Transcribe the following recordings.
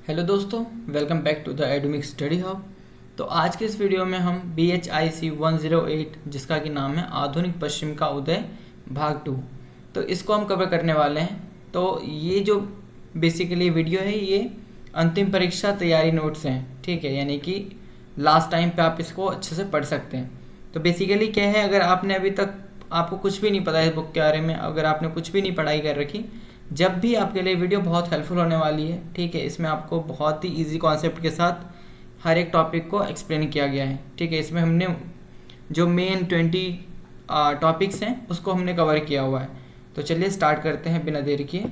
Hello दोस्तों, welcome back to the एडमिक study hub. तो आज के इस वीडियो में हम BHIC 108 जिसका कि नाम है आधुनिक पश्चिम का उदय भाग 2, तो इसको हम कवर करने वाले हैं। तो ये जो बेसिकली वीडियो है ये अंतिम परीक्षा तैयारी नोट्स हैं, ठीक है, यानी कि लास्ट टाइम पे आप इसको अच्छे से पढ़ सकते हैं। तो बेसिकली क्या है, अगर आपने अभी तक आपको कुछ भी नहीं पता है इस बुक के बारे में, अगर आपने कुछ भी नहीं पढ़ाई कर रखी, जब भी आपके लिए वीडियो बहुत हेल्पफुल होने वाली है, ठीक है। इसमें आपको बहुत ही इजी कॉन्सेप्ट के साथ हर एक टॉपिक को एक्सप्लेन किया गया है, ठीक है। इसमें हमने जो मेन 20 टॉपिक्स हैं उसको हमने कवर किया हुआ है। तो चलिए स्टार्ट करते हैं बिना देर किए।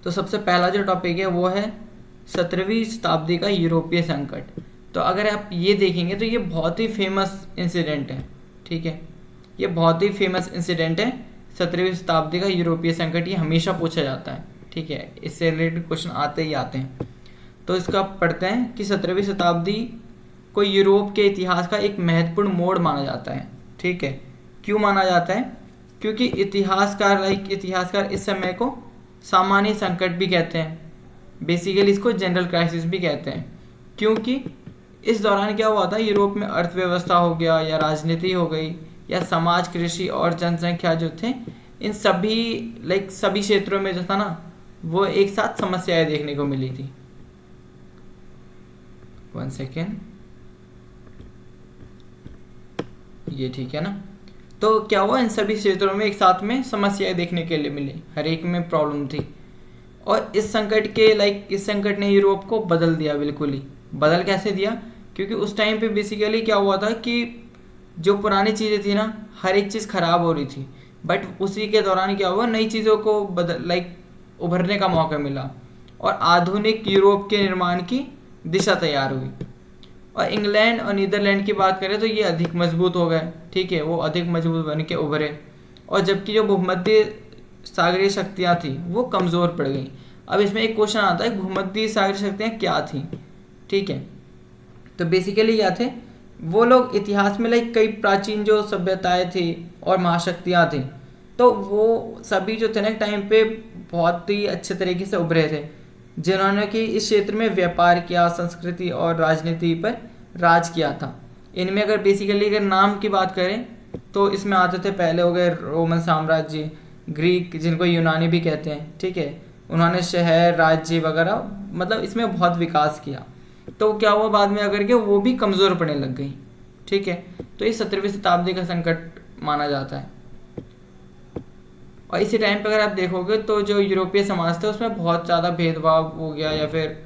तो सबसे पहला जो टॉपिक है वो है 17वीं शताब्दी का यूरोपीय संकट। तो अगर आप ये देखेंगे तो ये बहुत ही फेमस इंसिडेंट है, ठीक है। ये बहुत ही फेमस इंसिडेंट है 17वीं शताब्दी का यूरोपीय संकट। ये हमेशा पूछा जाता है, ठीक है, इससे रिलेटेड क्वेश्चन आते ही आते हैं। तो इसका पढ़ते हैं कि 17वीं शताब्दी को यूरोप के इतिहास का एक महत्वपूर्ण मोड़ माना जाता है, ठीक है। क्यों माना जाता है? क्योंकि इतिहासकार इस समय को सामान्य संकट भी कहते हैं, बेसिकली इसको जनरल क्राइसिस भी कहते हैं। क्योंकि इस दौरान क्या हुआ था, यूरोप में अर्थव्यवस्था हो गया या राजनीति हो गई या समाज, कृषि और जनसंख्या जो थे, इन सभी क्षेत्रों में जो था ना, वो एक साथ समस्याएं देखने को मिली थी। 1 सेकेंड, ये ठीक है ना। तो क्या हुआ, इन सभी क्षेत्रों में एक साथ में समस्याएं देखने के लिए मिली, हर एक में प्रॉब्लम थी। और इस संकट ने यूरोप को बदल दिया, बिल्कुल ही बदल कैसे दिया? क्योंकि उस टाइम पे बेसिकली क्या हुआ था कि जो पुरानी चीज़ें थी ना, हर एक चीज़ ख़राब हो रही थी, बट उसी के दौरान क्या हुआ, नई चीज़ों को उभरने का मौका मिला और आधुनिक यूरोप के निर्माण की दिशा तैयार हुई। और इंग्लैंड और नीदरलैंड की बात करें तो ये अधिक मजबूत हो गए, ठीक है, वो अधिक मजबूत बन के उभरे। और जबकि जो भूमध्य सागरीय शक्तियाँ थी वो कमज़ोर पड़ गई। अब इसमें एक क्वेश्चन आता है, भूमध्य सागरीय शक्तियाँ क्या थी, ठीक है। तो बेसिकली क्या थे वो लोग, इतिहास में कई प्राचीन जो सभ्यताएं थी और महाशक्तियाँ थी, तो वो सभी जो थे ना टाइम पे बहुत ही अच्छे तरीके से उभरे थे, जिन्होंने कि इस क्षेत्र में व्यापार किया, संस्कृति और राजनीति पर राज किया था। इनमें अगर बेसिकली अगर नाम की बात करें तो इसमें आते थे, पहले हो गए रोमन साम्राज्य, ग्रीक जिनको यूनानी भी कहते हैं, ठीक है, उन्होंने शहर, राज्य वगैरह, मतलब इसमें बहुत विकास किया। तो क्या हुआ, बाद में अगर के वो भी कमज़ोर पड़ने लग गई, ठीक है। तो ये 17वीं शताब्दी का संकट माना जाता है। और इसी टाइम पे अगर आप देखोगे तो जो यूरोपीय समाज था उसमें बहुत ज़्यादा भेदभाव हो गया, या फिर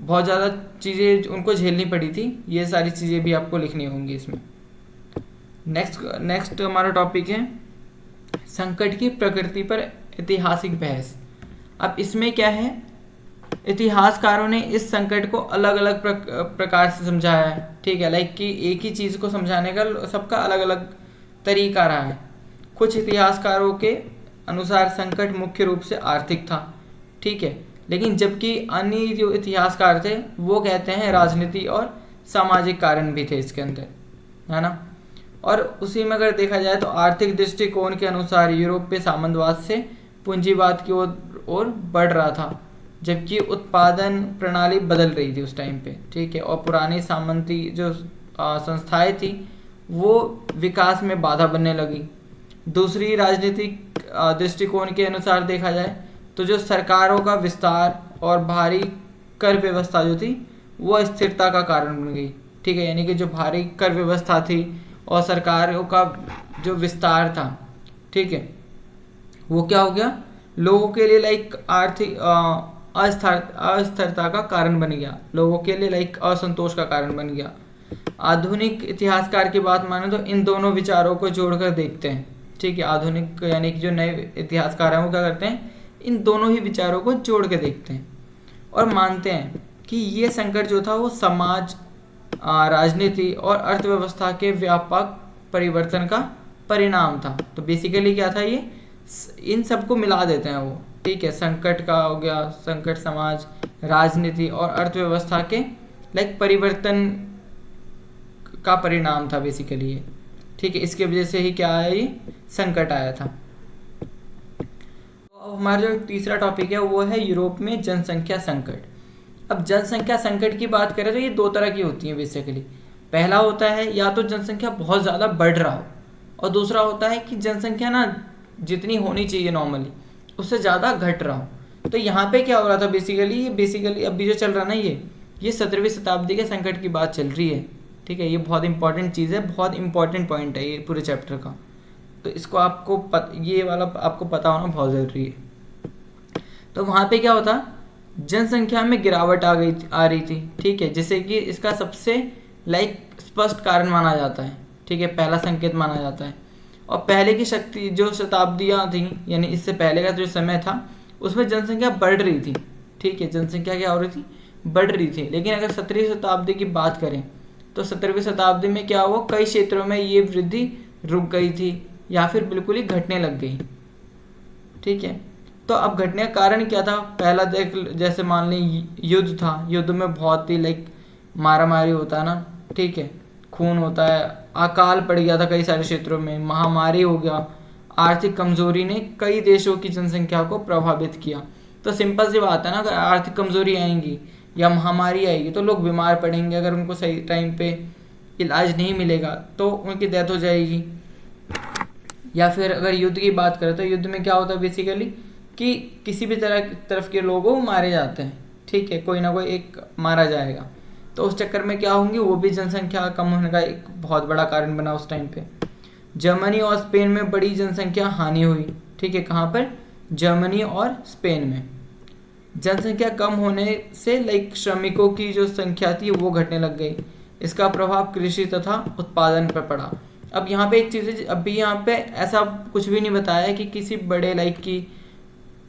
बहुत ज़्यादा चीज़ें उनको झेलनी पड़ी थी। ये सारी चीज़ें भी आपको लिखनी होंगी इसमें। नेक्स्ट हमारा टॉपिक है संकट की प्रकृति पर ऐतिहासिक बहस। अब इसमें क्या है, इतिहासकारों ने इस संकट को अलग अलग प्रकार से समझाया है, ठीक है, कि एक ही चीज़ को समझाने का सबका अलग अलग तरीका रहा है। कुछ इतिहासकारों के अनुसार संकट मुख्य रूप से आर्थिक था, ठीक है, लेकिन जबकि अन्य जो इतिहासकार थे वो कहते हैं राजनीति और सामाजिक कारण भी थे इसके अंदर, है ना। और उसी में अगर देखा जाए तो आर्थिक दृष्टिकोण के अनुसार यूरोपीय सामंतवाद से पूंजीवाद की ओर बढ़ रहा था, जबकि उत्पादन प्रणाली बदल रही थी उस टाइम पे, ठीक है। और पुरानी सामंती जो संस्थाएं थी वो विकास में बाधा बनने लगी। दूसरी राजनीतिक दृष्टिकोण के अनुसार देखा जाए तो जो सरकारों का विस्तार और भारी कर व्यवस्था जो थी वो अस्थिरता का कारण बन गई, ठीक है, यानी कि जो भारी कर व्यवस्था थी और सरकारों का जो विस्तार था, ठीक है, वो क्या हो गया, लोगों के लिए आर्थिक अस्थिरता का कारण बन गया, लोगों के लिए असंतोष का कारण बन गया। आधुनिक इतिहासकार की बात माने तो इन दोनों विचारों को जोड़कर देखते हैं, ठीक है। आधुनिक यानी कि जो नए इतिहासकार हैं वो क्या करते हैं, इन दोनों ही विचारों को जोड़ के देखते हैं और मानते हैं कि ये संकट जो था वो समाज, राजनीति और अर्थव्यवस्था के व्यापक परिवर्तन का परिणाम था। तो बेसिकली क्या था, ये इन सबको मिला देते हैं वो, ठीक है। संकट का हो गया, संकट समाज, राजनीति और अर्थव्यवस्था के परिवर्तन का परिणाम था बेसिकली ये, ठीक है। इसके वजह से ही क्या आया, ये संकट आया था। तो अब हमारा जो तीसरा टॉपिक है वो है यूरोप में जनसंख्या संकट। अब जनसंख्या संकट की बात करें तो ये दो तरह की होती है बेसिकली। पहला होता है या तो जनसंख्या बहुत ज़्यादा बढ़ रहा हो, और दूसरा होता है कि जनसंख्या ना जितनी होनी चाहिए नॉर्मली उससे ज़्यादा घट रहा हो। तो यहाँ पे क्या हो रहा था बेसिकली, ये बेसिकली अभी जो चल रहा ना ये 17वीं शताब्दी के संकट की बात चल रही है। ठीक है, ये बहुत इंपॉर्टेंट चीज़ है, बहुत इंपॉर्टेंट पॉइंट है ये पूरे चैप्टर का। तो इसको आपको ये वाला आपको पता होना बहुत ज़रूरी है। तो वहाँ पे क्या होता, जनसंख्या में गिरावट आ रही थी। ठीक है, जिससे कि इसका सबसे स्पष्ट कारण माना जाता है। ठीक है, पहला संकेत माना जाता है। और पहले की शक्ति जो शताब्दियाँ थी, यानी इससे पहले का जो समय था उसमें जनसंख्या बढ़ रही थी। ठीक है, जनसंख्या क्या हो रही थी, बढ़ रही थी। लेकिन अगर 17वीं शताब्दी की बात करें तो 17वीं शताब्दी में क्या हुआ, कई क्षेत्रों में ये वृद्धि रुक गई थी या फिर बिल्कुल ही घटने लग गई। ठीक है, तो अब घटने का कारण क्या था, पहला देख जैसे मान लें युद्ध था, युद्ध में बहुत ही मारा मारी होता है ना। ठीक है, खून होता है, अकाल पड़ गया था कई सारे क्षेत्रों में, महामारी हो गया, आर्थिक कमजोरी ने कई देशों की जनसंख्या को प्रभावित किया। तो सिंपल सी बात है ना, अगर आर्थिक कमजोरी आएंगी या महामारी आएगी तो लोग बीमार पड़ेंगे, अगर उनको सही टाइम पे इलाज नहीं मिलेगा तो उनकी डेथ हो जाएगी। या फिर अगर युद्ध की बात करें तो युद्ध में क्या होता है बेसिकली कि किसी भी तरफ के लोग मारे जाते हैं। ठीक है, कोई ना कोई एक मारा जाएगा, तो उस चक्कर में क्या होंगी, वो भी जनसंख्या कम होने का एक बहुत बड़ा कारण बना उस टाइम पे। जर्मनी और स्पेन में बड़ी जनसंख्या हानि हुई। ठीक है, कहाँ पर, जर्मनी और स्पेन में। जनसंख्या कम होने से श्रमिकों की जो संख्या थी वो घटने लग गई। इसका प्रभाव कृषि तथा उत्पादन पर पड़ा। अब यहाँ पे एक चीज़ है, अभी यहाँ पे ऐसा कुछ भी नहीं बताया कि किसी बड़े की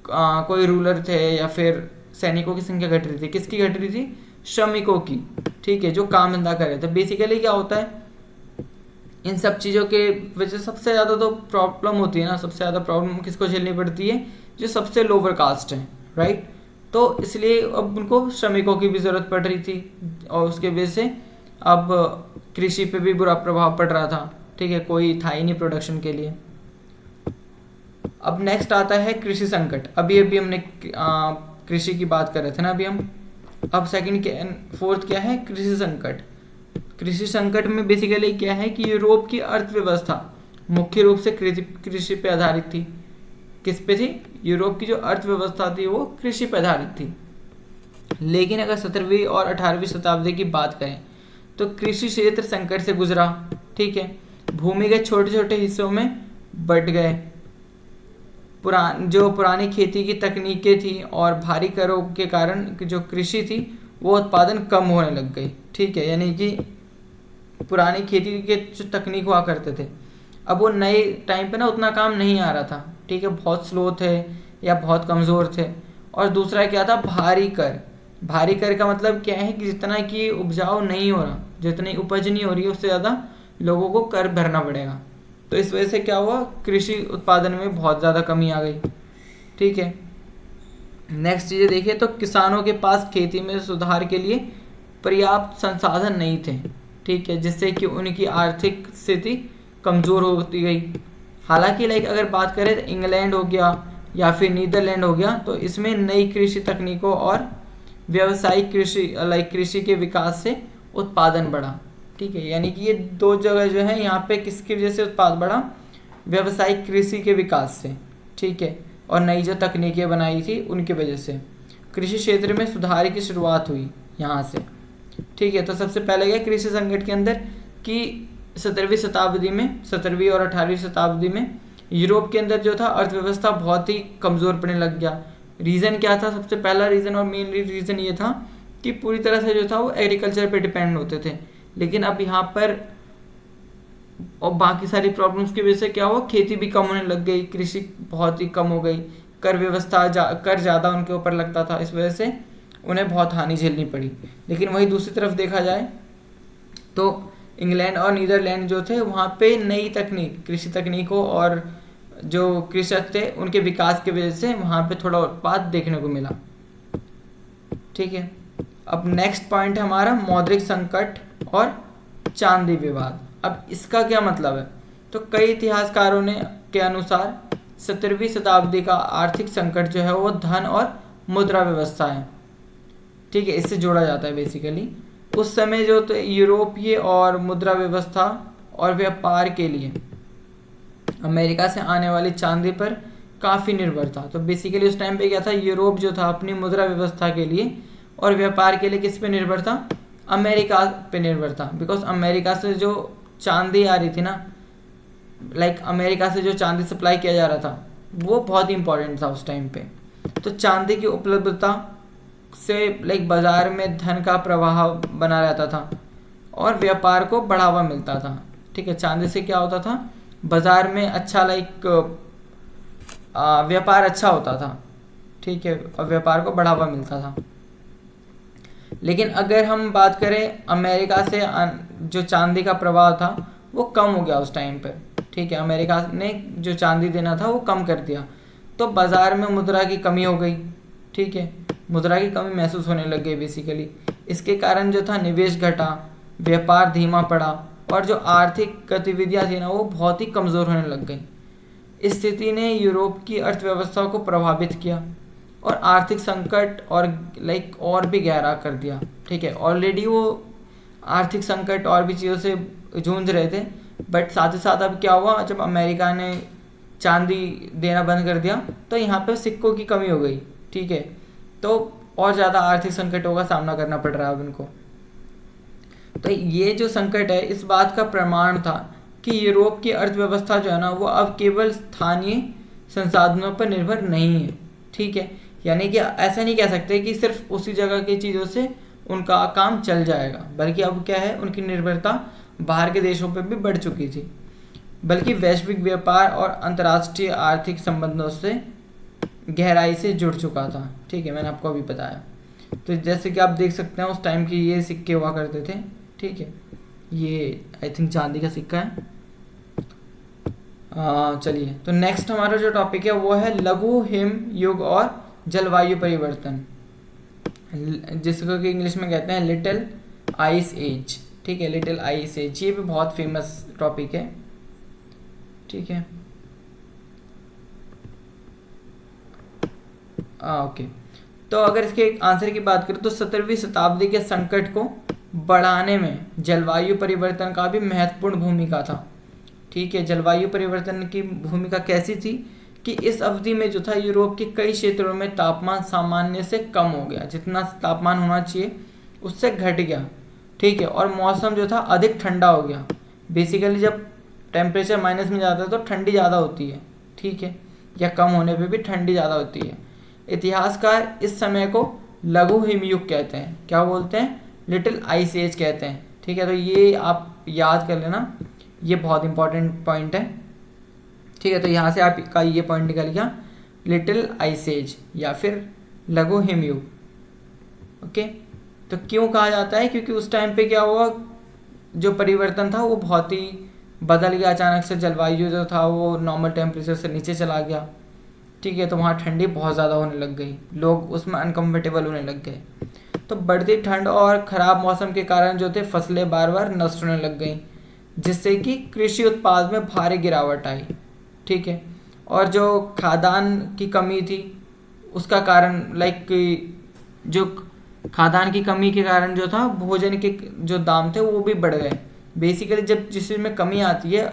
कोई रूलर थे या फिर सैनिकों की संख्या घट रही थी। किसकी घट रही थी, श्रमिकों की। ठीक है, जो काम धंधा कर रहे थे। बेसिकली क्या होता है, इन सब चीज़ों के वजह सबसे ज़्यादा तो प्रॉब्लम होती है ना, सबसे ज़्यादा प्रॉब्लम किसको झेलनी पड़ती है, जो सबसे लोअर कास्ट है, राइट। तो इसलिए अब उनको श्रमिकों की भी ज़रूरत पड़ रही थी, और उसके वजह से अब कृषि पे भी बुरा प्रभाव पड़ रहा था। ठीक है, कोई था ही नहीं प्रोडक्शन के लिए। अब नेक्स्ट आता है कृषि संकट। अभी हमने कृषि की बात कर रहे थे ना अभी हम। अब फोर्थ क्या है, कृषि संकट। कृषि संकट में बेसिकली क्या है कि यूरोप की अर्थव्यवस्था मुख्य रूप से कृषि पे आधारित थी। किस पे थी, यूरोप की जो अर्थव्यवस्था थी वो कृषि पे आधारित थी। लेकिन अगर 17वीं और 18वीं शताब्दी की बात करें तो कृषि क्षेत्र संकट से गुजरा। ठीक है, भूमिगत छोटे छोटे हिस्सों में बट गए। पुरानी खेती की तकनीकें थी और भारी करों के कारण जो कृषि थी वो उत्पादन कम होने लग गई। ठीक है, यानी कि पुरानी खेती के जो तकनीक हुआ करते थे, अब वो नए टाइम पे ना उतना काम नहीं आ रहा था। ठीक है, बहुत स्लो थे या बहुत कमज़ोर थे। और दूसरा क्या था, भारी कर। भारी कर का मतलब क्या है कि जितना कि उपजाऊ नहीं हो रहा, जितनी उपज नहीं हो रही है उससे ज़्यादा लोगों को कर भरना पड़ेगा। तो इस वजह से क्या हुआ, कृषि उत्पादन में बहुत ज़्यादा कमी आ गई। ठीक है, नेक्स्ट चीज़ें देखिए तो किसानों के पास खेती में सुधार के लिए पर्याप्त संसाधन नहीं थे। ठीक है, जिससे कि उनकी आर्थिक स्थिति कमज़ोर होती गई। हालांकि अगर बात करें तो इंग्लैंड हो गया या फिर नीदरलैंड हो गया, तो इसमें नई कृषि तकनीकों और व्यावसायिक कृषि के विकास से उत्पादन बढ़ा। ठीक है, यानी कि ये दो जगह जो है यहाँ पे किसकी वजह से उत्पाद बढ़ा, व्यावसायिक कृषि के विकास से। ठीक है, और नई जो तकनीकें बनाई थी उनकी वजह से कृषि क्षेत्र में सुधार की शुरुआत हुई यहाँ से। ठीक है, तो सबसे पहले क्या कृषि संकट के अंदर कि 17वीं और 18वीं शताब्दी में यूरोप के अंदर जो था अर्थव्यवस्था बहुत ही कमज़ोर पड़ने लग गया। रीज़न क्या था, सबसे पहला रीज़न और मेन रीज़न ये था कि पूरी तरह से जो था वो एग्रीकल्चर पे डिपेंड होते थे। लेकिन अब यहाँ पर और बाकी सारी प्रॉब्लम्स की वजह से क्या हुआ, खेती भी कम होने लग गई, कृषि बहुत ही कम हो गई, कर ज़्यादा उनके ऊपर लगता था, इस वजह से उन्हें बहुत हानि झेलनी पड़ी। लेकिन वहीं दूसरी तरफ देखा जाए तो इंग्लैंड और नीदरलैंड जो थे वहाँ पे नई तकनीक, कृषि तकनीकों और जो कृषक थे उनके विकास की वजह से वहाँ पे थोड़ा उत्पाद देखने को मिला। ठीक है, अब नेक्स्ट पॉइंट है हमारा मौद्रिक संकट और चांदी विवाद। अब इसका क्या मतलब है, तो कई इतिहासकारों के अनुसार 17वीं शताब्दी का आर्थिक संकट जो है वो धन और मुद्रा व्यवस्था है। ठीक है, इससे जोड़ा जाता है बेसिकली। उस समय जो तो यूरोपीय और मुद्रा व्यवस्था और व्यापार के लिए अमेरिका से आने वाली चांदी पर काफ़ी निर्भर था। तो बेसिकली उस टाइम पे क्या था, यूरोप जो था अपनी मुद्रा व्यवस्था के लिए और व्यापार के लिए किस पे निर्भर था, अमेरिका पे निर्भर था। बिकॉज अमेरिका से जो चांदी आ रही थी ना, लाइक अमेरिका से जो चांदी सप्लाई किया जा रहा था वो बहुत ही इंपॉर्टेंट था उस टाइम पे। तो चांदी की उपलब्धता से लाइक बाजार में धन का प्रवाह बना रहता था और व्यापार को बढ़ावा मिलता था। ठीक है, चांदी से क्या होता था, बाजार में अच्छा लाइक व्यापार अच्छा होता था। ठीक है, और व्यापार को बढ़ावा मिलता था। लेकिन अगर हम बात करें अमेरिका से जो चांदी का प्रवाह था वो कम हो गया उस टाइम पर। ठीक है, अमेरिका ने जो चांदी देना था वो कम कर दिया, तो बाज़ार में मुद्रा की कमी हो गई। ठीक है, मुद्रा की कमी महसूस होने लग गई बेसिकली। इसके कारण जो था निवेश घटा, व्यापार धीमा पड़ा और जो आर्थिक गतिविधियां थी ना वो बहुत ही कमज़ोर होने लग गई। इस स्थिति ने यूरोप की अर्थव्यवस्था को प्रभावित किया और आर्थिक संकट और भी गहरा कर दिया। ठीक है, ऑलरेडी वो आर्थिक संकट और भी चीज़ों से जूझ रहे थे, बट साथ ही साथ अब क्या हुआ, जब अमेरिका ने चांदी देना बंद कर दिया तो यहाँ पे सिक्कों की कमी हो गई। ठीक है, तो और ज़्यादा आर्थिक संकटों का सामना करना पड़ रहा है अब इनको। तो ये जो संकट है इस बात का प्रमाण था कि यूरोप की अर्थव्यवस्था जो है ना वो अब केवल स्थानीय संसाधनों पर निर्भर नहीं है। ठीक है, यानी कि ऐसा नहीं कह सकते कि सिर्फ उसी जगह की चीज़ों से उनका काम चल जाएगा, बल्कि अब क्या है, उनकी निर्भरता बाहर के देशों पर भी बढ़ चुकी थी, बल्कि वैश्विक व्यापार और अंतर्राष्ट्रीय आर्थिक संबंधों से गहराई से जुड़ चुका था। ठीक है, मैंने आपको अभी बताया। तो जैसे कि आप देख सकते हैं उस टाइम के ये सिक्के हुआ करते थे। ठीक है, ये आई थिंक चांदी का सिक्का है। चलिए, तो नेक्स्ट हमारा जो टॉपिक है वो है लघु हिम युग और जलवायु परिवर्तन, जिसको कि इंग्लिश में कहते हैं लिटिल आइस एज। ठीक है, लिटिल आइस एज, ये भी बहुत फेमस टॉपिक है। ठीक है, ओके। तो अगर इसके आंसर की बात करें तो 17वीं शताब्दी के संकट को बढ़ाने में जलवायु परिवर्तन का भी महत्वपूर्ण भूमिका था। ठीक है, जलवायु परिवर्तन की भूमिका कैसी थी कि इस अवधि में जो था यूरोप के कई क्षेत्रों में तापमान सामान्य से कम हो गया, जितना तापमान होना चाहिए उससे घट गया। ठीक है, और मौसम जो था अधिक ठंडा हो गया। बेसिकली जब टेम्परेचर माइनस में जाता है तो ठंडी ज़्यादा होती है। ठीक है, या कम होने पे भी ठंडी ज़्यादा होती है। इतिहासकार इस समय को लघु हिमयुग कहते हैं। क्या बोलते हैं, लिटिल आइस एज कहते हैं। ठीक है, तो ये आप याद कर लेना, ये बहुत इंपॉर्टेंट पॉइंट है। ठीक है, तो यहाँ से आपका ये पॉइंट निकल गया, लिटिल आइस एज या फिर लघु हिमयुग। ओके, तो क्यों कहा जाता है, क्योंकि उस टाइम पे क्या हुआ, जो परिवर्तन था वो बहुत ही बदल गया। अचानक से जलवायु जो था वो नॉर्मल टेम्परेचर से नीचे चला गया। ठीक है, तो वहाँ ठंडी बहुत ज़्यादा होने लग गई, लोग उसमें अनकम्फर्टेबल होने लग गए। तो बढ़ती ठंड और ख़राब मौसम के कारण जो थे फसलें बार बार नष्ट होने लग गई, जिससे कि कृषि उत्पाद में भारी गिरावट आई। ठीक है, और जो खाद्यान्न की कमी थी उसका कारण जो खाद्यान्न की कमी के कारण जो था भोजन के जो दाम थे वो भी बढ़ गए। बेसिकली जब जिस चीज़ में कमी आती है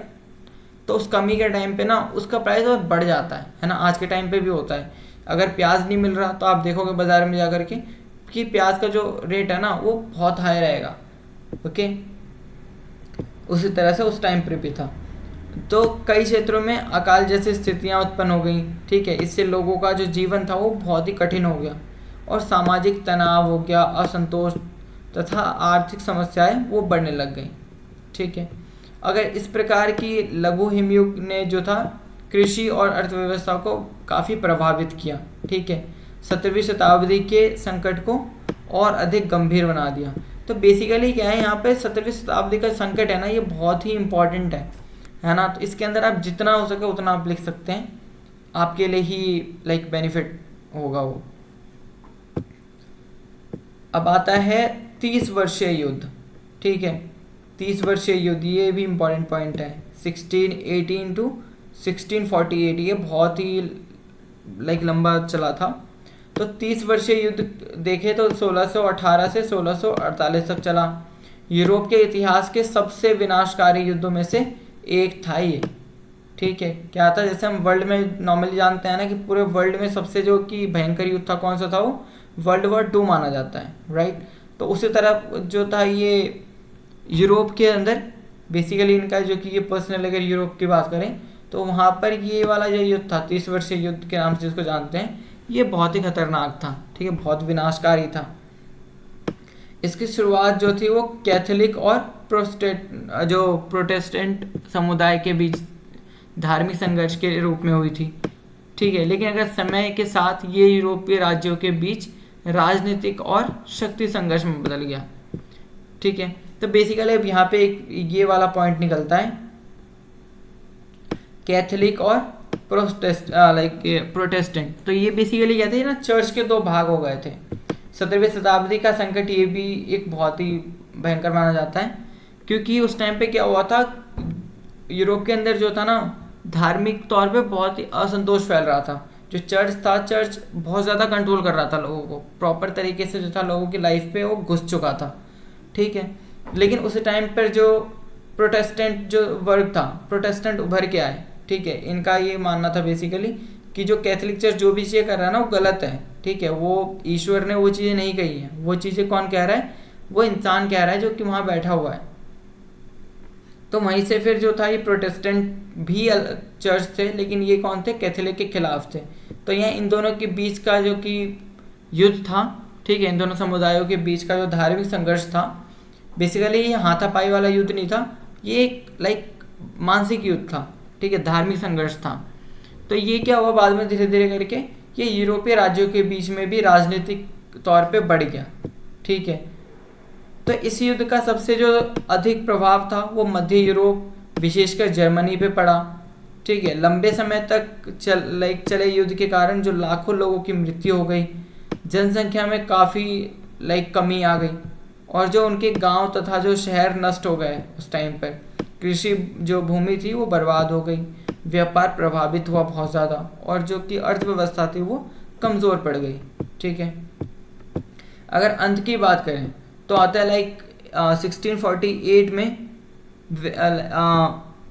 तो उस कमी के टाइम पे ना उसका प्राइस और बढ़ जाता है ना। आज के टाइम पे भी होता है, अगर प्याज नहीं मिल रहा तो आप देखोगे बाज़ार में जा कर के कि प्याज का जो रेट है ना वो बहुत हाई रहेगा। ओके, उसी तरह से उस टाइम पर भी था। तो कई क्षेत्रों में अकाल जैसी स्थितियां उत्पन्न हो गई। ठीक है, इससे लोगों का जो जीवन था वो बहुत ही कठिन हो गया और सामाजिक तनाव हो गया, असंतोष तथा आर्थिक समस्याएं वो बढ़ने लग गई। ठीक है, अगर इस प्रकार की लघु हिमयुग ने जो था कृषि और अर्थव्यवस्था को काफ़ी प्रभावित किया। ठीक है, 17वीं शताब्दी के संकट को और अधिक गंभीर बना दिया। तो बेसिकली क्या है, यहाँ पे 17वीं शताब्दी का संकट है ना ये बहुत ही इम्पॉर्टेंट है ना। तो इसके अंदर आप जितना हो सके उतना आप लिख सकते हैं, आपके लिए ही बेनिफिट होगा वो। अब आता है 30 वर्षीय युद्ध। ठीक है, 30 वर्षीय युद्ध ये भी इम्पॉर्टेंट पॉइंट है। 1618 to 1648 ये बहुत ही लंबा चला था। तो 30 वर्षीय युद्ध देखे तो 1618 से 1648 तक चला। यूरोप के इतिहास के सबसे विनाशकारी युद्धों में से एक था ये। ठीक है, क्या था, जैसे हम वर्ल्ड में नॉर्मली जानते हैं ना कि पूरे वर्ल्ड में सबसे जो कि भयंकर युद्ध था कौन सा था, वो वर्ल्ड वॉर 2 माना जाता है, राइट। तो उसी तरह जो था ये यूरोप के अंदर बेसिकली इनका जो कि ये पर्सनल, अगर यूरोप की बात करें तो वहाँ पर ये वाला जो युद्ध था 30 वर्षीय युद्ध के नाम से जिसको जानते हैं, ये बहुत ही खतरनाक था। ठीक है, बहुत विनाशकारी था। इसकी शुरुआत जो थी वो कैथोलिक और प्रोटेस्टेंट समुदाय के बीच धार्मिक संघर्ष के रूप में हुई थी। ठीक है, लेकिन अगर समय के साथ ये यूरोपीय राज्यों के बीच राजनीतिक और शक्ति संघर्ष में बदल गया। ठीक है, तो बेसिकली अब यहाँ पे एक ये वाला पॉइंट निकलता है, कैथोलिक और प्रोटेस्टेंट। तो ये बेसिकली कहते हैं ना, चर्च के 2 भाग हो गए थे। 17वीं शताब्दी का संकट ये भी एक बहुत ही भयंकर माना जाता है, क्योंकि उस टाइम पे क्या हुआ था, यूरोप के अंदर जो था ना, धार्मिक तौर पे बहुत ही असंतोष फैल रहा था। जो चर्च था, चर्च बहुत ज़्यादा कंट्रोल कर रहा था लोगों को, प्रॉपर तरीके से जो था लोगों की लाइफ पे वो घुस चुका था। ठीक है, लेकिन उस टाइम पर जो प्रोटेस्टेंट जो वर्ग था, प्रोटेस्टेंट उभर के आए। ठीक है, इनका ये मानना था बेसिकली कि जो कैथोलिक चर्च जो भी चीज़ें कर रहा है ना वो गलत है। ठीक है, वो ईश्वर ने वो चीज़ें नहीं कही हैं, वो चीज़ें कौन कह रहा है, वो इंसान कह रहा है जो कि वहाँ बैठा हुआ है। तो वहीं से फिर जो था ये प्रोटेस्टेंट भी चर्च थे, लेकिन ये कौन थे, कैथोलिक के खिलाफ थे। तो यहाँ इन दोनों के बीच का जो कि युद्ध था, ठीक है, इन दोनों समुदायों के बीच का जो धार्मिक संघर्ष था, बेसिकली ये हाथापाई वाला युद्ध नहीं था, ये एक मानसिक युद्ध था। ठीक है, धार्मिक संघर्ष था। तो ये क्या हुआ, बाद में धीरे धीरे करके ये यूरोपीय राज्यों के बीच में भी राजनीतिक तौर पे बढ़ गया। ठीक है, तो इस युद्ध का सबसे जो अधिक प्रभाव था वो मध्य यूरोप, विशेषकर जर्मनी पे पड़ा। ठीक है, लंबे समय तक चले युद्ध के कारण जो लाखों लोगों की मृत्यु हो गई, जनसंख्या में काफ़ी कमी आ गई, और जो उनके गांव तथा जो शहर नष्ट हो गए उस टाइम पर। कृषि जो भूमि थी वो बर्बाद हो गई, व्यापार प्रभावित हुआ बहुत ज़्यादा, और जो कि अर्थव्यवस्था थी वो कमज़ोर पड़ गई। ठीक है, अगर अंत की बात करें तो आता है 1648 में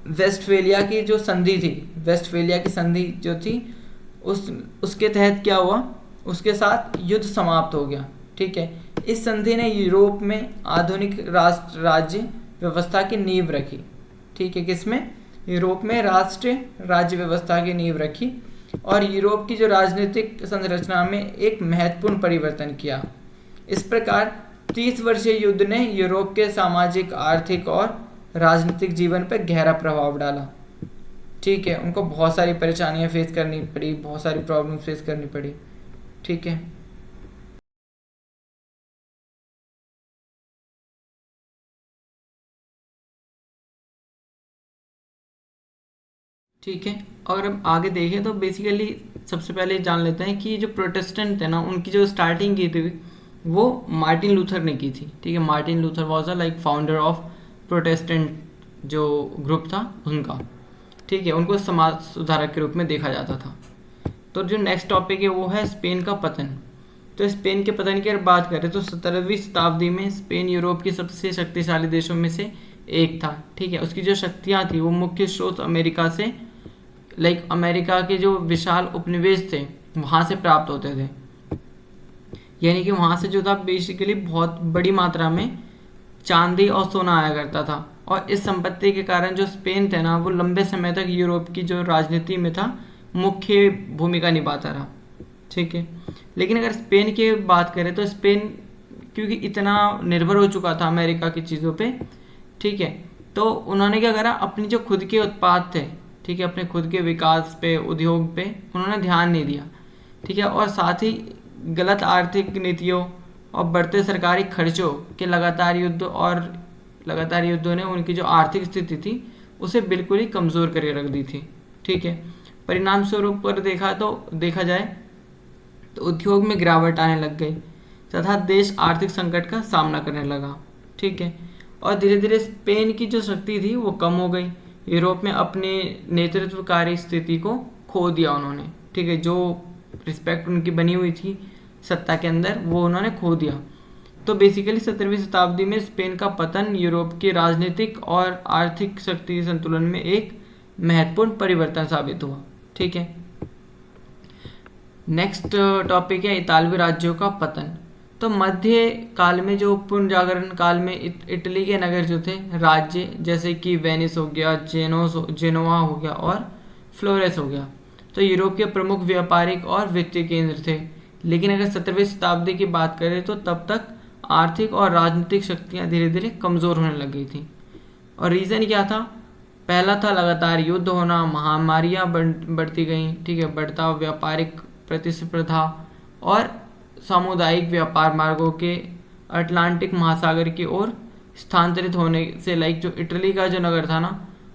वेस्टफेलिया की जो संधि थी, वेस्टफेलिया की संधि जो थी उसके तहत क्या हुआ, उसके साथ युद्ध समाप्त हो गया। ठीक है, इस संधि ने यूरोप में आधुनिक राष्ट्र राज्य व्यवस्था की नींव रखी। ठीक है, किसमें, यूरोप में राष्ट्र राज्य व्यवस्था की नींव रखी, और यूरोप की जो राजनीतिक संरचना में एक महत्वपूर्ण परिवर्तन किया। इस प्रकार 30 वर्षीय युद्ध ने यूरोप के सामाजिक, आर्थिक और राजनीतिक जीवन पर गहरा प्रभाव डाला। ठीक है, उनको बहुत सारी परेशानियां फेस करनी पड़ी, बहुत सारी प्रॉब्लम फेस करनी पड़ी। ठीक है, ठीक है, और अब आगे देखें तो बेसिकली सबसे पहले जान लेते हैं कि जो प्रोटेस्टेंट थे ना, उनकी जो स्टार्टिंग की थी वो मार्टिन लूथर ने की थी। ठीक है, Martin Luther was a founder of Protestant जो ग्रुप था उनका। ठीक है, उनको समाज सुधारक के रूप में देखा जाता था। तो जो नेक्स्ट टॉपिक है वो है स्पेन का पतन। तो स्पेन के पतन की अगर बात करें तो 17वीं शताब्दी में स्पेन यूरोप के सबसे शक्तिशाली देशों में से एक था। ठीक है, उसकी जो शक्तियाँ थी वो मुख्य स्रोत अमेरिका से अमेरिका के जो विशाल उपनिवेश थे वहाँ से प्राप्त होते थे। यानी कि वहाँ से जो था बेसिकली बहुत बड़ी मात्रा में चांदी और सोना आया करता था, और इस संपत्ति के कारण जो स्पेन थे ना वो लंबे समय तक यूरोप की जो राजनीति में था मुख्य भूमिका निभाता रहा। ठीक है, लेकिन अगर स्पेन की बात करें तो स्पेन क्योंकि इतना निर्भर हो चुका था अमेरिका की चीज़ों पे, ठीक है, तो उन्होंने क्या करा, अपनी जो खुद के उत्पाद थे, ठीक है, अपने खुद के विकास पे, उद्योग पे उन्होंने ध्यान नहीं दिया। ठीक है, और साथ ही गलत आर्थिक नीतियों और बढ़ते सरकारी खर्चों के लगातार युद्धों ने उनकी जो आर्थिक स्थिति थी उसे बिल्कुल ही कमज़ोर करके रख दी थी। ठीक है, परिणाम स्वरूप पर देखा जाए तो उद्योग में गिरावट आने लग गई तथा देश आर्थिक संकट का सामना करने लगा। ठीक है, और धीरे धीरे स्पेन की जो शक्ति थी वो कम हो गई। यूरोप में अपने नेतृत्वकारी स्थिति को खो दिया उन्होंने। ठीक है, जो रिस्पेक्ट उनकी बनी हुई थी सत्ता के अंदर वो उन्होंने खो दिया। तो बेसिकली 17वीं शताब्दी में स्पेन का पतन यूरोप के राजनीतिक और आर्थिक शक्ति संतुलन में एक महत्वपूर्ण परिवर्तन साबित हुआ। ठीक है, नेक्स्ट टॉपिक है इतालवी राज्यों का पतन। तो मध्य काल में जो पुनर्जागरण काल में इटली के नगर जो थे, राज्य जैसे कि वेनिस हो गया, जेनोवा हो गया और फ्लोरेंस हो गया, तो यूरोप के प्रमुख व्यापारिक और वित्तीय केंद्र थे। लेकिन अगर 17वीं शताब्दी की बात करें तो तब तक आर्थिक और राजनीतिक शक्तियाँ धीरे धीरे कमज़ोर होने लग गई थी। और रीज़न क्या था? पहला था लगातार युद्ध होना, महामारियाँ बढ़ती गईं, ठीक है, बढ़ता व्यापारिक प्रतिस्पर्धा और सामुदायिक व्यापार मार्गों के अटलांटिक महासागर की ओर स्थानांतरित होने से लाइक जो इटली का जो नगर था ना,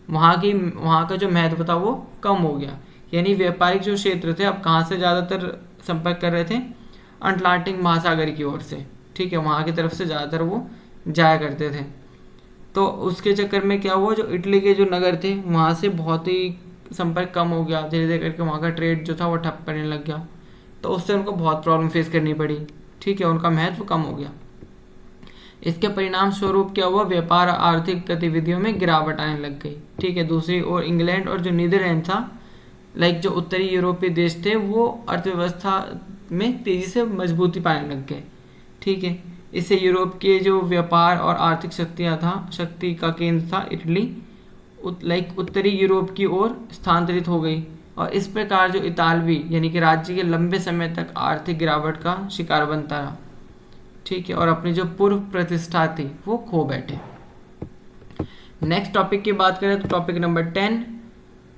वहाँ का जो महत्व था वो कम हो गया। यानी व्यापारिक जो क्षेत्र थे अब कहाँ से ज़्यादातर संपर्क कर रहे थे? अटलांटिक महासागर की ओर से, ठीक है, वहाँ की तरफ से ज़्यादातर वो जाया करते थे। तो उसके चक्कर में क्या हुआ, जो इटली के जो नगर थे वहाँ से बहुत ही संपर्क कम हो गया, धीरे धीरे करके वहाँ का ट्रेड जो था वो ठप पड़ने लग गया। तो उससे उनको बहुत प्रॉब्लम फेस करनी पड़ी, ठीक है, उनका महत्व कम हो गया। इसके परिणाम स्वरूप क्या हुआ? व्यापार आर्थिक गतिविधियों में गिरावट आने लग गई, ठीक है। दूसरी ओर इंग्लैंड और जो नीदरलैंड था, लाइक जो उत्तरी यूरोपीय देश थे, वो अर्थव्यवस्था में तेजी से मजबूती पाने लग गए, ठीक है। इससे यूरोप के जो व्यापार और आर्थिक शक्ति का केंद्र था इटली, लाइक उत्तरी यूरोप की ओर स्थानांतरित हो गई। और इस प्रकार जो इतालवी यानी कि राज्य के लंबे समय तक आर्थिक गिरावट का शिकार बनता रहा, ठीक है, और अपनी जो पूर्व प्रतिष्ठा थी वो खो बैठे। नेक्स्ट टॉपिक की बात करें तो टॉपिक नंबर 10,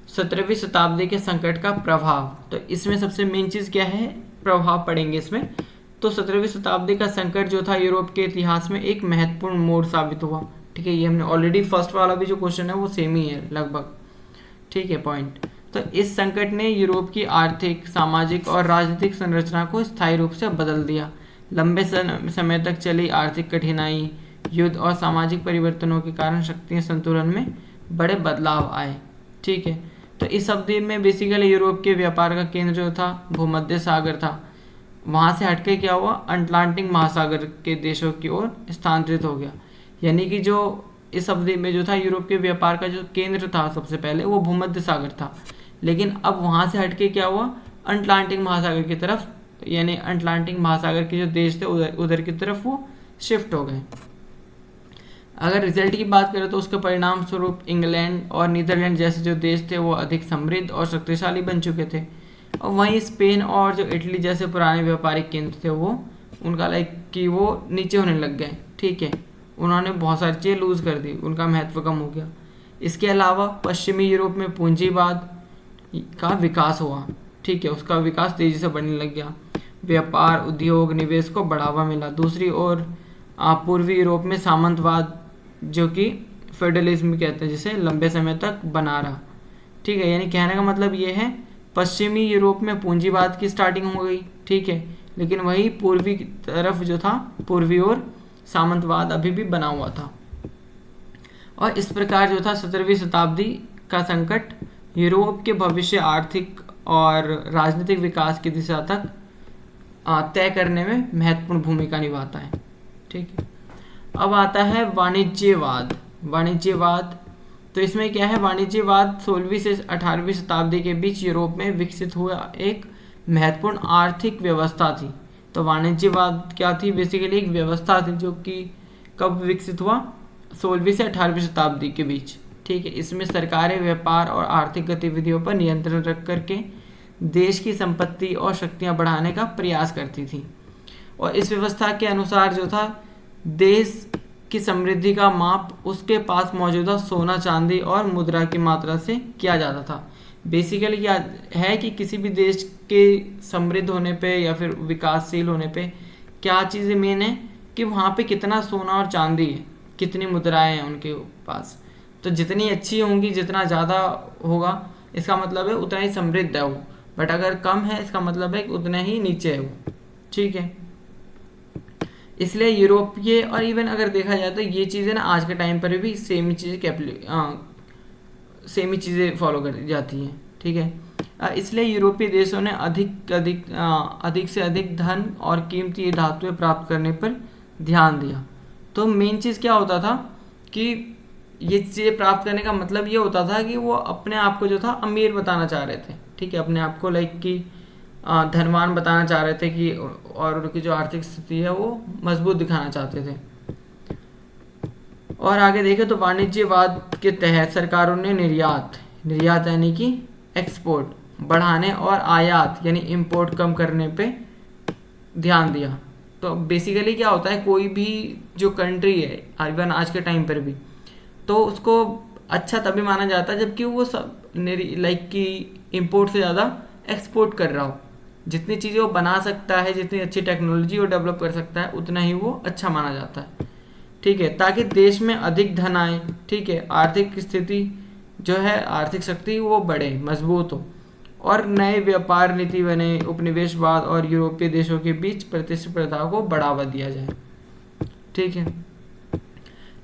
17वीं शताब्दी के संकट का प्रभाव। तो इसमें सबसे मेन चीज़ क्या है? प्रभाव पड़ेंगे इसमें। तो 17वीं शताब्दी का संकट जो था यूरोप के इतिहास में एक महत्वपूर्ण मोड़ साबित हुआ, ठीक है। ये हमने ऑलरेडी फर्स्ट वाला भी जो क्वेश्चन है वो सेम ही है लगभग, ठीक है, पॉइंट। तो इस संकट ने यूरोप की आर्थिक, सामाजिक और राजनीतिक संरचना को स्थायी रूप से बदल दिया। लंबे समय तक चली आर्थिक कठिनाई, युद्ध और सामाजिक परिवर्तनों के कारण शक्ति संतुलन में बड़े बदलाव आए, ठीक है। तो इस अवधि में बेसिकली यूरोप के व्यापार का केंद्र जो था भूमध्य सागर था, वहाँ से हटके क्या हुआ? अटलांटिक महासागर के देशों की ओर स्थानांतरित हो गया। यानी कि जो इस अवधि में जो था यूरोप के व्यापार का जो केंद्र था सबसे पहले वो भूमध्य सागर था, लेकिन अब वहाँ से हटके क्या हुआ? अटलांटिक महासागर की तरफ, यानी अटलांटिक महासागर के जो देश थे उधर की तरफ वो शिफ्ट हो गए। अगर रिजल्ट की बात करें तो उसके परिणाम स्वरूप इंग्लैंड और नीदरलैंड जैसे जो देश थे वो अधिक समृद्ध और शक्तिशाली बन चुके थे, और वहीं स्पेन और जो इटली जैसे पुराने व्यापारिक केंद्र थे वो उनका लाइक कि वो नीचे होने लग गए, ठीक है। उन्होंने बहुत सारी चीज़ें लूज़ कर दी, उनका महत्व कम हो गया। इसके अलावा पश्चिमी यूरोप में पूंजीवाद का विकास हुआ, ठीक है, उसका विकास तेज़ी से बढ़ने लग गया। व्यापार, उद्योग, निवेश को बढ़ावा मिला। दूसरी ओर पूर्वी यूरोप में सामंतवाद, जो कि फेडरलिज्म कहते हैं, जिसे लंबे समय तक बना रहा, ठीक है। यानी कहने का मतलब ये है पश्चिमी यूरोप में पूंजीवाद की स्टार्टिंग हो गई, ठीक है, लेकिन वही पूर्वी तरफ जो था, पूर्वी ओर सामंतवाद अभी भी बना हुआ था। और इस प्रकार जो था 17वीं शताब्दी का संकट यूरोप के भविष्य, आर्थिक और राजनीतिक विकास की दिशा तक तय करने में महत्वपूर्ण भूमिका निभाता है, ठीक है। अब आता है वाणिज्यवाद। वाणिज्यवाद, तो इसमें क्या है? वाणिज्यवाद 16वीं से 18वीं शताब्दी के बीच यूरोप में विकसित हुआ एक महत्वपूर्ण आर्थिक व्यवस्था थी। तो वाणिज्यवाद क्या थी? बेसिकली एक व्यवस्था थी जो कि कब विकसित हुआ? 16वीं से 18वीं शताब्दी के बीच, ठीक है। इसमें सरकारें व्यापार और आर्थिक गतिविधियों पर नियंत्रण रख करके देश की संपत्ति और शक्तियां बढ़ाने का प्रयास करती थी। और इस व्यवस्था के अनुसार जो था देश की समृद्धि का माप उसके पास मौजूदा सोना, चांदी और मुद्रा की मात्रा से किया जाता था। बेसिकली क्या है कि किसी भी देश के समृद्ध होने पे या फिर विकासशील होने पे क्या चीज़ें मेन है कि वहाँ पे कितना सोना और चांदी है, कितनी मुद्राएं हैं उनके पास। तो जितनी अच्छी होंगी, जितना ज़्यादा होगा, इसका मतलब है उतना ही समृद्ध है वो। बट अगर कम है, इसका मतलब है कि उतना ही नीचे है वो, ठीक है। इसलिए यूरोपीय और इवन अगर देखा जाए तो ये चीज़ें ना आज के टाइम पर भी सेम ही चीज़ें फॉलो कर जाती हैं, ठीक है। इसलिए यूरोपीय देशों ने अधिक से अधिक धन और कीमती धातुएं प्राप्त करने पर ध्यान दिया। तो मेन चीज़ क्या होता था कि ये चीज़ें प्राप्त करने का मतलब ये होता था कि वो अपने आप को जो था अमीर बताना चाह रहे थे, ठीक है, अपने आप को लाइक कि धनवान बताना चाह रहे थे कि, और उनकी जो आर्थिक स्थिति है वो मजबूत दिखाना चाहते थे। और आगे देखें तो वाणिज्यवाद के तहत सरकारों ने निर्यात यानी कि एक्सपोर्ट बढ़ाने और आयात यानी इंपोर्ट कम करने पे ध्यान दिया। तो बेसिकली क्या होता है, कोई भी जो कंट्री है इवन आज के टाइम पर भी, तो उसको अच्छा तभी माना जाता है जबकि वो सब लाइक कि इंपोर्ट से ज़्यादा एक्सपोर्ट कर रहा हो। जितनी चीज़ें वो बना सकता है, जितनी अच्छी टेक्नोलॉजी वो डेवलप कर सकता है, उतना ही वो अच्छा माना जाता है, ठीक है, ताकि देश में अधिक धन आए, ठीक है, आर्थिक स्थिति जो है, आर्थिक शक्ति वो बढ़े, मजबूत हो, और नए व्यापार नीति बने, उपनिवेशवाद और यूरोपीय देशों के बीच प्रतिस्पर्धा को बढ़ावा दिया जाए, ठीक है।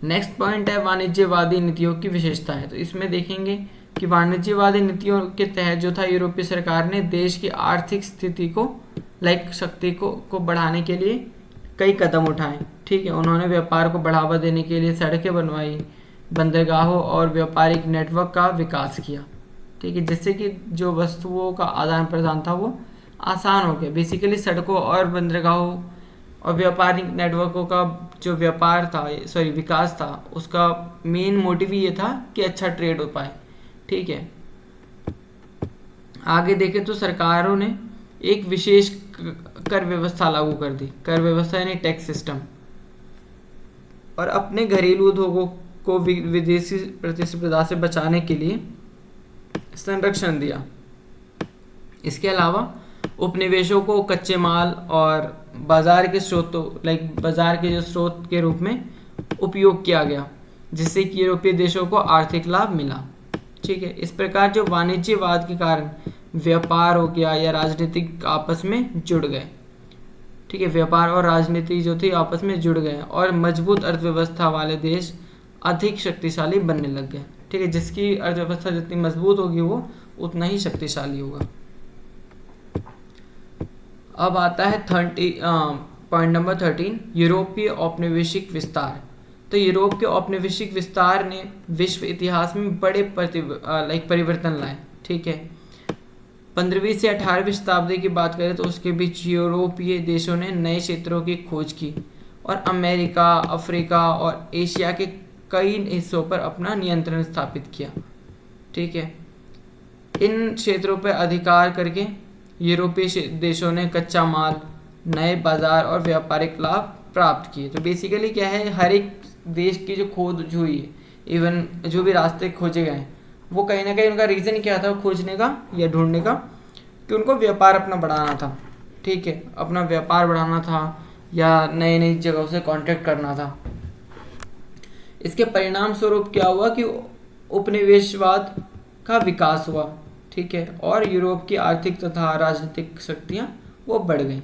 नेक्स्ट पॉइंट है वाणिज्यवादी नीतियों की विशेषताएं। तो इसमें देखेंगे कि वाणिज्यवादी नीतियों के तहत जो था यूरोपीय सरकार ने देश की आर्थिक स्थिति को शक्ति को बढ़ाने के लिए कई कदम उठाए, ठीक है। उन्होंने व्यापार को बढ़ावा देने के लिए सड़कें बनवाई, बंदरगाहों और व्यापारिक नेटवर्क का विकास किया, ठीक है, जिससे कि जो वस्तुओं का आदान प्रदान था वो आसान हो गया। बेसिकली सड़कों और बंदरगाहों और व्यापारिक नेटवर्कों का जो विकास था, उसका मेन मोटिव ये था कि अच्छा ट्रेड हो पाए, ठीक है। आगे देखें तो सरकारों ने एक विशेष कर व्यवस्था लागू कर दी। कर व्यवस्था यानी टैक्स सिस्टम, और अपने घरेलू उद्योगों को विदेशी प्रतिस्पर्धा से बचाने के लिए संरक्षण दिया। इसके अलावा उपनिवेशों को कच्चे माल और बाजार के जो स्रोत के रूप में उपयोग किया गया, जिससे कि यूरोपीय देशों को आर्थिक लाभ मिला, ठीक है। इस प्रकार जो वाणिज्यवाद के कारण व्यापार हो गया या राजनीतिक आपस में जुड़ गए, ठीक है, व्यापार और राजनीति जो थी आपस में जुड़ गए और मजबूत अर्थव्यवस्था वाले देश अधिक शक्तिशाली बनने लग गए, ठीक है। जिसकी अर्थव्यवस्था जितनी मजबूत होगी वो उतना ही शक्तिशाली होगा। अब आता है पॉइंट नंबर 13, यूरोपीय औपनिवेशिक विस्तार। तो यूरोप के औपनिवेशिक विस्तार ने विश्व इतिहास में बड़े परिवर्तन लाए, ठीक है। 15वीं से 18वीं शताब्दी की बात करें तो उसके बीच यूरोपीय देशों ने नए क्षेत्रों की खोज की और अमेरिका, अफ्रीका और एशिया के कई हिस्सों पर अपना नियंत्रण स्थापित किया, ठीक है। इन क्षेत्रों पर अधिकार करके यूरोपीय देशों ने कच्चा माल, नए बाजार और व्यापारिक लाभ प्राप्त किए। तो बेसिकली क्या है, हर एक देश की जो खोज हुई है, इवन जो भी रास्ते खोजे गए वो कहीं ना कहीं उनका रीज़न क्या था खोजने का या ढूंढने का, कि उनको व्यापार अपना बढ़ाना था, ठीक है, अपना व्यापार बढ़ाना था या नई नई जगहों से कांटेक्ट करना था। इसके परिणाम स्वरूप क्या हुआ कि उपनिवेशवाद का विकास हुआ, ठीक है, और यूरोप की आर्थिक तथा राजनीतिक शक्तियाँ वो बढ़ गई,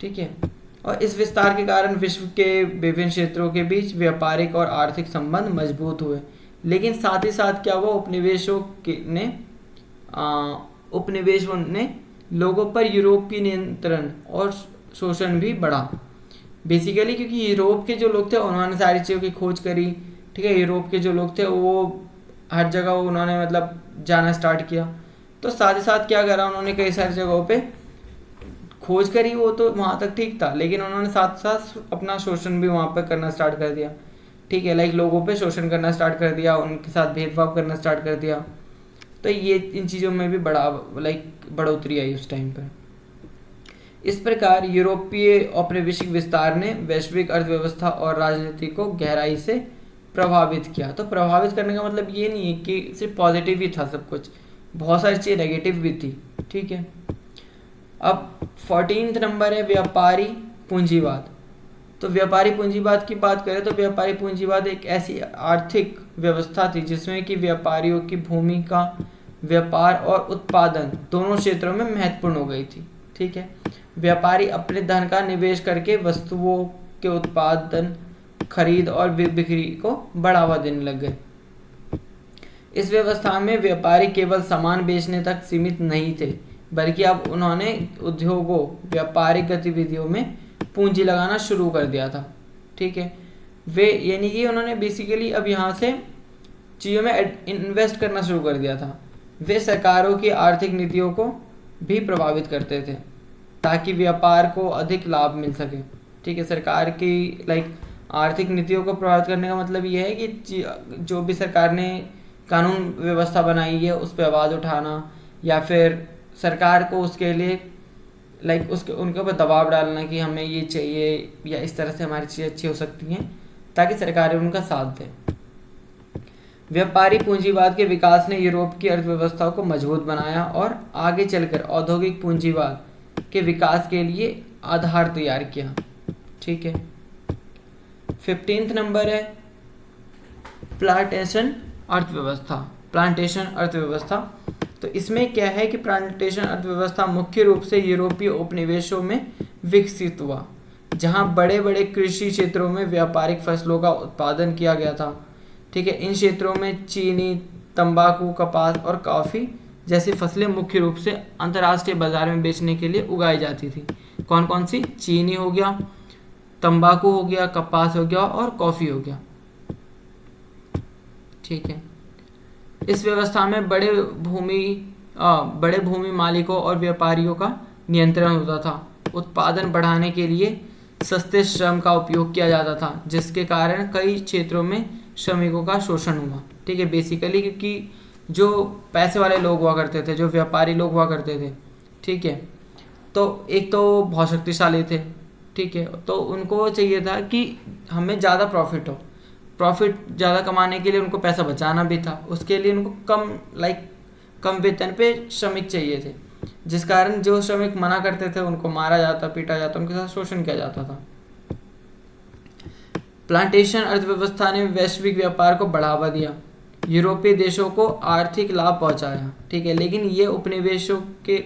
ठीक है। और इस विस्तार के कारण विश्व के विभिन्न क्षेत्रों के बीच व्यापारिक और आर्थिक संबंध मजबूत हुए। लेकिन साथ ही साथ क्या हुआ, उपनिवेशों ने लोगों पर यूरोपीय नियंत्रण और शोषण भी बढ़ा। बेसिकली क्योंकि यूरोप के जो लोग थे उन्होंने सारी चीज़ों की खोज करी, ठीक है, यूरोप के जो लोग थे वो हर जगह उन्होंने जाना स्टार्ट किया। तो साथ ही साथ क्या करा उन्होंने, कई सारी जगहों पे खोज करी, वो तो वहाँ तक ठीक था, लेकिन उन्होंने साथ साथ अपना शोषण भी वहाँ पर करना स्टार्ट कर दिया, ठीक है, लोगों पे शोषण करना स्टार्ट कर दिया, उनके साथ भेदभाव करना स्टार्ट कर दिया। तो ये इन चीज़ों में भी बढ़ोतरी आई उस टाइम पर। इस प्रकार यूरोपीय औपनिवेशिक विस्तार ने वैश्विक अर्थव्यवस्था और राजनीति को गहराई से प्रभावित किया। तो प्रभावित करने का मतलब ये नहीं है कि सिर्फ पॉजिटिव ही था सब कुछ, बहुत सारी चीज़ें नेगेटिव भी थी, ठीक है। अब 14 नंबर है व्यापारी पूंजीवाद। तो व्यापारी पूंजीवाद की बात करें तो व्यापारी पूंजीवाद एक ऐसी आर्थिक व्यवस्था थी जिसमें कि व्यापारियों की भूमिका व्यापार और उत्पादन दोनों क्षेत्रों में महत्वपूर्ण हो गई थी, ठीक है। व्यापारी अपने धन का निवेश करके वस्तुओं के उत्पादन, खरीद और बिक्री को बढ़ावा देने लग गए। इस व्यवस्था में व्यापारी केवल सामान बेचने तक सीमित नहीं थे, बल्कि अब उन्होंने उद्योगों व्यापारिक गतिविधियों में पूंजी लगाना शुरू कर दिया था। ठीक है, वे यानी कि उन्होंने बेसिकली अब यहाँ से चीज़ों में इन्वेस्ट करना शुरू कर दिया था। वे सरकारों की आर्थिक नीतियों को भी प्रभावित करते थे ताकि व्यापार को अधिक लाभ मिल सके। ठीक है, सरकार की आर्थिक नीतियों को प्रभावित करने का मतलब ये है कि जो भी सरकार ने कानून व्यवस्था बनाई है उस पर आवाज़ उठाना, या फिर सरकार को उसके लिए उसके उनके ऊपर दबाव डालना कि हमें ये चाहिए या इस तरह से हमारी चीज़ें अच्छी हो सकती हैं, ताकि सरकारें उनका साथ दें। व्यापारी पूंजीवाद के विकास ने यूरोप की अर्थव्यवस्था को मजबूत बनाया और आगे चलकर औद्योगिक पूंजीवाद के विकास के लिए आधार तैयार किया। ठीक है, 15th नंबर है प्लांटेशन अर्थव्यवस्था। तो इसमें क्या है कि प्लांटेशन अर्थव्यवस्था मुख्य रूप से यूरोपीय उपनिवेशों में विकसित हुआ, जहां बड़े बड़े कृषि क्षेत्रों में व्यापारिक फसलों का उत्पादन किया गया था। ठीक है, इन क्षेत्रों में चीनी, तंबाकू, कपास और कॉफ़ी जैसी फसलें मुख्य रूप से अंतर्राष्ट्रीय बाजार में बेचने के लिए उगाई जाती थी। कौन कौन सी? चीनी हो गया, तंबाकू हो गया, कपास हो गया और कॉफ़ी हो गया। ठीक है, इस व्यवस्था में बड़े भूमि मालिकों और व्यापारियों का नियंत्रण होता था। उत्पादन बढ़ाने के लिए सस्ते श्रम का उपयोग किया जाता था, जिसके कारण कई क्षेत्रों में श्रमिकों का शोषण हुआ। ठीक है, बेसिकली क्योंकि जो पैसे वाले लोग हुआ करते थे, जो व्यापारी लोग हुआ करते थे, ठीक है, तो एक तो बहुत शक्तिशाली थे। ठीक है, तो उनको चाहिए था कि हमें ज़्यादा प्रॉफिट ज़्यादा कमाने के लिए उनको पैसा बचाना भी था। उसके लिए उनको कम वेतन पे श्रमिक चाहिए थे, जिस कारण जो श्रमिक मना करते थे उनको मारा जाता, पीटा जाता, उनके साथ शोषण किया जाता था। प्लांटेशन अर्थव्यवस्था ने वैश्विक व्यापार को बढ़ावा दिया, यूरोपीय देशों को आर्थिक लाभ पहुंचाया। ठीक है, लेकिन ये उपनिवेशों के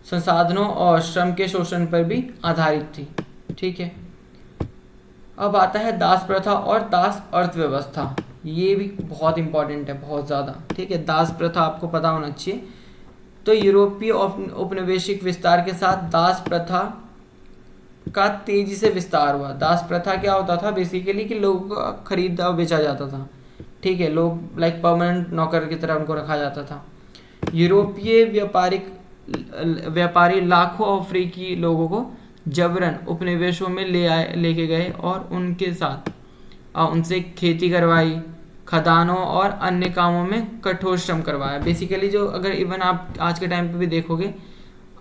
संसाधनों और श्रम के शोषण पर भी आधारित थी। ठीक है, अब आता है दास प्रथा और दास अर्थव्यवस्था। ये भी बहुत इंपॉर्टेंट है, बहुत ज़्यादा। ठीक है, दास प्रथा आपको पता होना चाहिए। तो यूरोपीय औपनिवेशिक विस्तार के साथ दास प्रथा का तेजी से विस्तार हुआ। दास प्रथा क्या होता था? बेसिकली कि लोगों का खरीदा बेचा जाता था। ठीक है, लोग परमानेंट नौकर की तरह उनको रखा जाता था। यूरोपीय व्यापारी लाखों अफ्रीकी लोगों को जबरन उपनिवेशों में लेके गए और उनके साथ उनसे खेती करवाई, खदानों और अन्य कामों में कठोर श्रम करवाया। बेसिकली जो अगर इवन आप आज के टाइम पे भी देखोगे,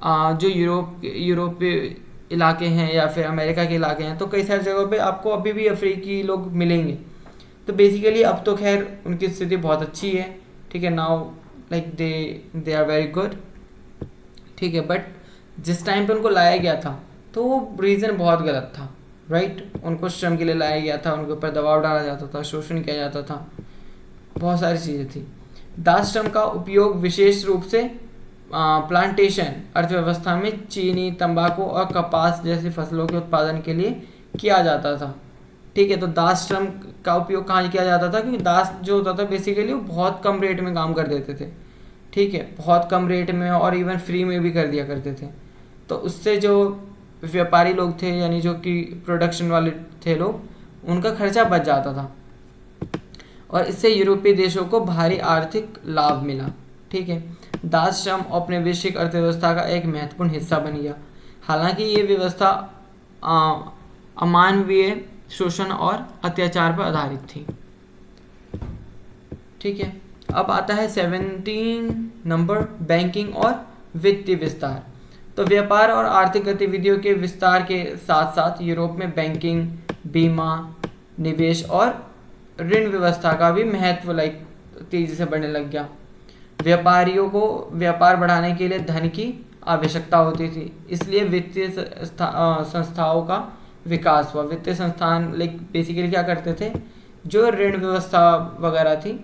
जो यूरोपीय इलाके हैं या फिर अमेरिका के इलाके हैं, तो कई सारी जगहों पे आपको अभी भी अफ्रीकी लोग मिलेंगे। तो बेसिकली अब तो खैर उनकी स्थिति बहुत अच्छी है। ठीक है, now they are very good. ठीक है, बट जिस टाइम पे उनको लाया गया था तो वो रीज़न बहुत गलत था, राइट। उनको श्रम के लिए लाया गया था, उनके ऊपर दबाव डाला जाता था, शोषण किया जाता था, बहुत सारी चीज़ें थी। दास श्रम का उपयोग विशेष रूप से प्लांटेशन अर्थव्यवस्था में चीनी, तंबाकू और कपास जैसी फसलों के उत्पादन के लिए किया जाता था। ठीक है, तो दास श्रम का उपयोग कहाँ किया जाता था? क्योंकि दास जो होता था बेसिकली वो बहुत कम रेट में काम कर देते थे। ठीक है, बहुत कम रेट में और इवन फ्री में भी कर दिया करते थे। तो उससे जो व्यापारी लोग थे, यानी जो कि प्रोडक्शन वाले थे लोग, उनका खर्चा बच जाता था और इससे यूरोपीय देशों को भारी आर्थिक लाभ मिला। ठीक है, दास श्रम औपनिवेशिक अर्थव्यवस्था का एक महत्वपूर्ण हिस्सा बन गया। हालांकि ये व्यवस्था अमानवीय शोषण और अत्याचार पर आधारित थी। ठीक है, अब आता है 17 नंबर, बैंकिंग और वित्तीय विस्तार। तो व्यापार और आर्थिक गतिविधियों के विस्तार के साथ साथ यूरोप में बैंकिंग, बीमा, निवेश और ऋण व्यवस्था का भी महत्व तेजी से बढ़ने लग गया। व्यापारियों को व्यापार बढ़ाने के लिए धन की आवश्यकता होती थी, इसलिए वित्तीय संस्थाओं का विकास हुआ। वित्तीय संस्थान बेसिकली क्या करते थे? जो ऋण व्यवस्था वगैरह थी,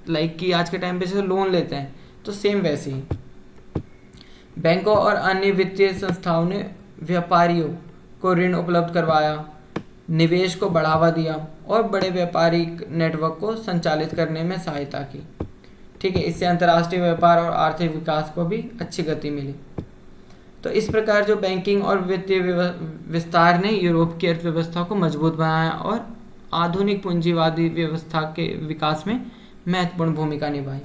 कि आज के टाइम पे जैसे लोन लेते हैं, तो सेम वैसे ही बैंकों और अन्य वित्तीय संस्थाओं ने व्यापारियों को ऋण उपलब्ध करवाया। निवेश को बढ़ावा दिया और बड़े व्यापारिक नेटवर्क को संचालित करने में सहायता की। ठीक है, इससे अंतर्राष्ट्रीय व्यापार और आर्थिक विकास को भी अच्छी गति मिली। तो इस प्रकार जो बैंकिंग और वित्तीय विस्तार ने यूरोप की अर्थव्यवस्था को मजबूत बनाया और आधुनिक पूंजीवादी व्यवस्था के विकास में महत्वपूर्ण भूमिका निभाई।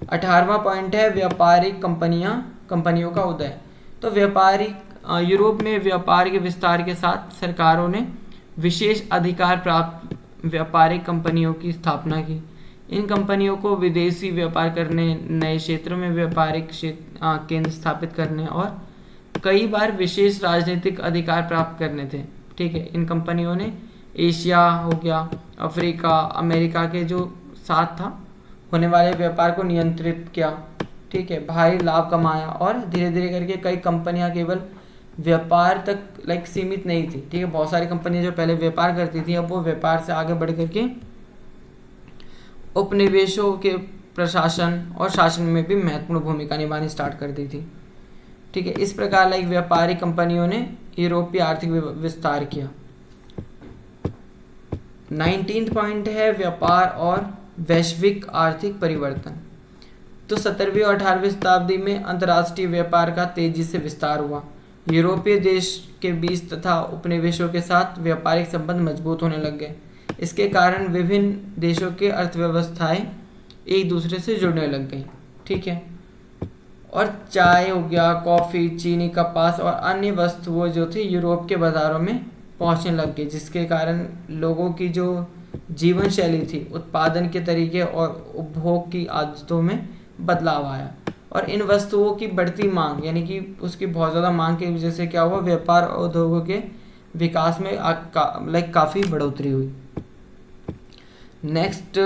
18वां पॉइंट है व्यापारिक कंपनियों का उदय। तो यूरोप में व्यापार के विस्तार के साथ सरकारों ने विशेष अधिकार प्राप्त व्यापारिक कंपनियों की स्थापना की। इन कंपनियों को विदेशी व्यापार करने, नए क्षेत्रों में व्यापारिक केंद्र स्थापित करने और कई बार विशेष राजनीतिक अधिकार प्राप्त करने थे। ठीक है, इन कंपनियों ने एशिया हो गया, अफ्रीका, अमेरिका के जो साथ था होने वाले व्यापार को नियंत्रित किया। ठीक है, भारी लाभ कमाया और धीरे धीरे करके कई कंपनियां केवल व्यापार तक सीमित नहीं थी। ठीक है, बहुत सारी कंपनियां जो पहले व्यापार करती थी अब वो व्यापार से आगे बढ़ करके उपनिवेशों के प्रशासन और शासन में भी महत्वपूर्ण भूमिका निभानी स्टार्ट कर दी थी। ठीक है, इस प्रकार व्यापारिक कंपनियों ने यूरोपीय आर्थिक विस्तार किया। 19th पॉइंट है व्यापार और वैश्विक आर्थिक परिवर्तन। तो 17वीं और 18वीं शताब्दी में अंतर्राष्ट्रीय व्यापार का तेजी से विस्तार हुआ। यूरोपीय देश के बीच तथा उपनिवेशों के साथ व्यापारिक संबंध मजबूत होने लग गए। इसके कारण विभिन्न देशों की अर्थव्यवस्थाएं एक दूसरे से जुड़ने लग गई। ठीक है, और चाय हो गया, कॉफ़ी, चीनी, कपास और अन्य वस्तुओं जो थी यूरोप के बाज़ारों में पहुंचने लग गई, जिसके कारण लोगों की जो जीवन शैली थी, उत्पादन के तरीके और उपभोग की आदतों में बदलाव आया। और इन वस्तुओं की बढ़ती मांग यानी कि उसकी बहुत ज़्यादा मांग की वजह से क्या हुआ, व्यापार और उद्योगों के विकास में काफ़ी बढ़ोतरी हुई। नेक्स्ट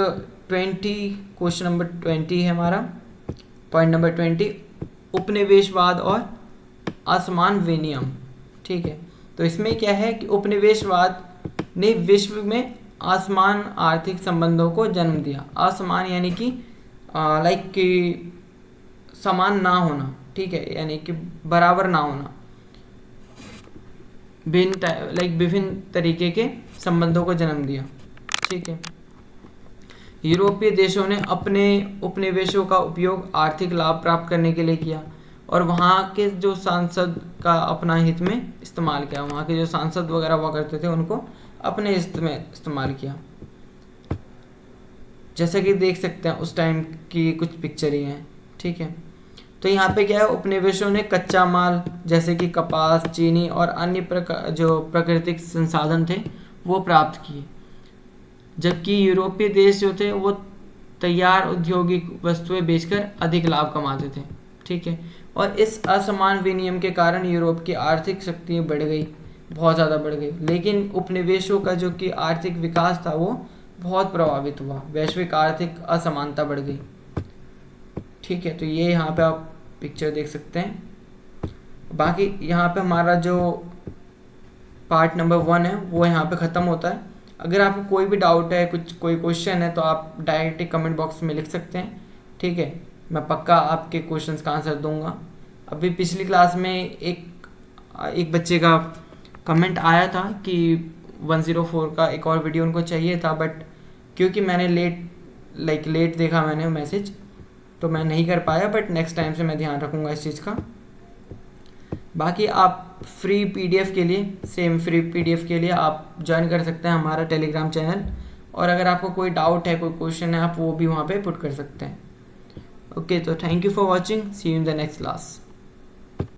क्वेश्चन नंबर 20 है हमारा, पॉइंट नंबर 20, उपनिवेशवाद और असमान विनिमय। ठीक है, तो इसमें क्या है कि उपनिवेशवाद ने विश्व में असमान आर्थिक संबंधों को जन्म दिया। असमान यानी कि कि समान ना होना। ठीक है, यानी कि बराबर ना होना, विभिन्न तरीके के संबंधों को जन्म दिया। ठीक है, यूरोपीय देशों ने अपने उपनिवेशों का उपयोग आर्थिक लाभ प्राप्त करने के लिए किया और वहाँ के जो सांसद का अपना हित में इस्तेमाल किया। वहाँ के जो सांसद वगैरह हुआ करते थे उनको अपने हित में इस्तेमाल किया। जैसे कि देख सकते हैं उस टाइम की कुछ पिक्चर ही हैं। ठीक है, तो यहाँ पे क्या है, उपनिवेशों ने कच्चा माल जैसे कि कपास, चीनी और अन्य जो प्राकृतिक संसाधन थे वो प्राप्त किए, जबकि यूरोपीय देश जो थे वो तैयार औद्योगिक वस्तुएं बेचकर अधिक लाभ कमाते थे। ठीक है, और इस असमान विनिमय के कारण यूरोप की आर्थिक शक्ति बढ़ गई, बहुत ज़्यादा बढ़ गई, लेकिन उपनिवेशों का जो कि आर्थिक विकास था वो बहुत प्रभावित हुआ, वैश्विक आर्थिक असमानता बढ़ गई। ठीक है, तो ये यहाँ पे आप पिक्चर देख सकते हैं। बाकी यहाँ पे हमारा जो पार्ट नंबर 1 है वो यहाँ पे ख़त्म होता है। अगर आपको कोई भी डाउट है, कोई क्वेश्चन है तो आप डायरेक्टली कमेंट बॉक्स में लिख सकते हैं। ठीक है, मैं पक्का आपके क्वेश्चंस का आंसर दूंगा। अभी पिछली क्लास में एक बच्चे का कमेंट आया था कि 104 का एक और वीडियो उनको चाहिए था, बट क्योंकि मैंने लेट देखा मैंने मैसेज, तो मैं नहीं कर पाया, बट नेक्स्ट टाइम से मैं ध्यान रखूँगा इस चीज़ का। बाकी आप फ्री पीडीएफ के लिए आप ज्वाइन कर सकते हैं हमारा टेलीग्राम चैनल, और अगर आपको कोई डाउट है, कोई क्वेश्चन है, आप वो भी वहाँ पे पुट कर सकते हैं। ओके, तो thank you for watching, see you in the next class.